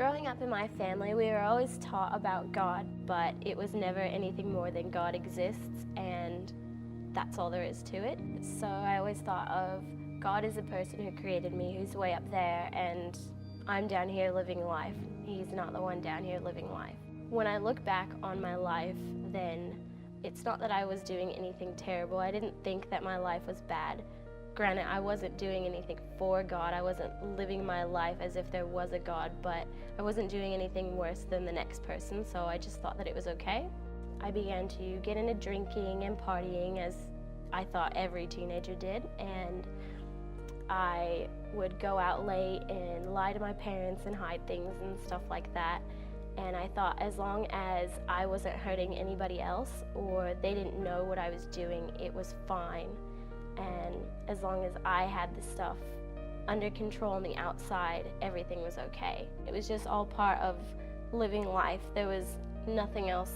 Growing up in my family, we were always taught about God, but it was never anything more than God exists and that's all there is to it. So I always thought of God as a person who created me, who's way up there, and I'm down here living life. He's not the one down here living life. When I look back on my life, then it's not that I was doing anything terrible. I didn't think that my life was bad. Granted, I wasn't doing anything for God. I wasn't living my life as if there was a God, but I wasn't doing anything worse than the next person, so I just thought that it was okay. I began to get into drinking and partying, as I thought every teenager did, and I would go out late and lie to my parents and hide things and stuff like that. And I thought as long as I wasn't hurting anybody else or they didn't know what I was doing, it was fine. And as long as I had the stuff under control on the outside, everything was okay. It was just all part of living life. There was nothing else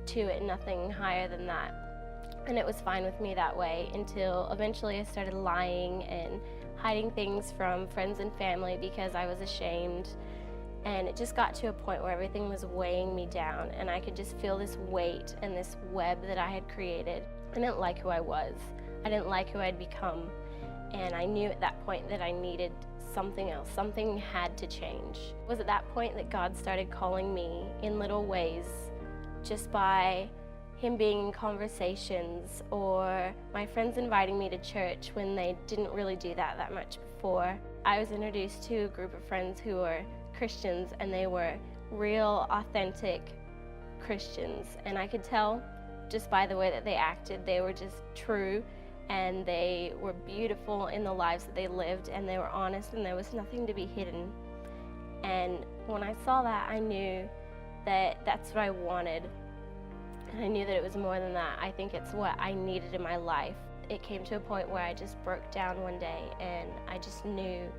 to it, nothing higher than that. And it was fine with me that way until eventually I started lying and hiding things from friends and family because I was ashamed. And it just got to a point where everything was weighing me down and I could just feel this weight and this web that I had created. I didn't like who I was. I didn't like who I'd become, and I knew at that point that I needed something else. Something had to change. It was at that point that God started calling me in little ways, just by Him being in conversations or my friends inviting me to church when they didn't really do that much before. I was introduced to a group of friends who were Christians, and they were real, authentic Christians, and I could tell just by the way that they acted. They were just true. And they were beautiful in the lives that they lived, and they were honest, and there was nothing to be hidden. And when I saw that, I knew that that's what I wanted. And I knew that it was more than that. I think it's what I needed in my life. It came to a point where I just broke down one day, and I just knew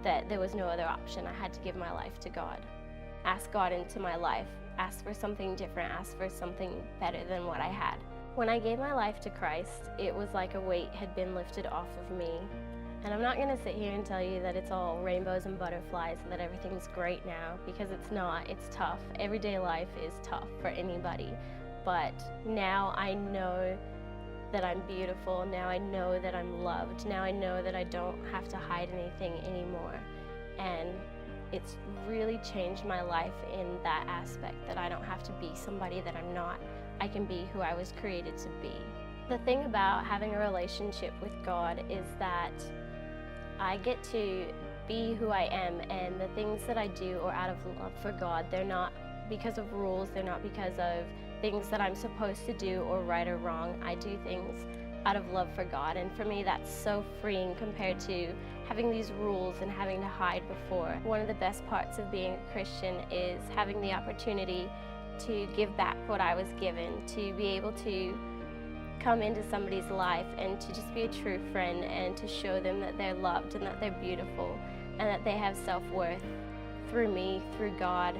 that there was no other option. I had to give my life to God. Ask God into my life. Ask for something different. Ask for something better than what I had. When I gave my life to Christ, it was like a weight had been lifted off of me. And I'm not going to sit here and tell you that it's all rainbows and butterflies and that everything's great now, because it's not. It's tough. Everyday life is tough for anybody. But now I know that I'm beautiful. Now I know that I'm loved. Now I know that I don't have to hide anything anymore. And it's really changed my life in that aspect, that I don't have to be somebody that I'm not. I can be who I was created to be. The thing about having a relationship with God is that I get to be who I am, and the things that I do are out of love for God. They're not because of rules, they're not because of things that I'm supposed to do or right or wrong. I do things out of love for God, and for me that's so freeing compared to having these rules and having to hide before. One of the best parts of being a Christian is having the opportunity to give back what I was given, to be able to come into somebody's life and to just be a true friend and to show them that they're loved and that they're beautiful and that they have self-worth through me, through God.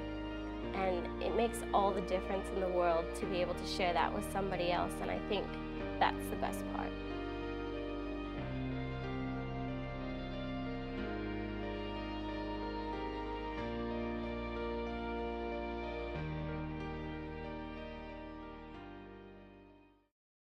And it makes all the difference in the world to be able to share that with somebody else, and I think that's the best part.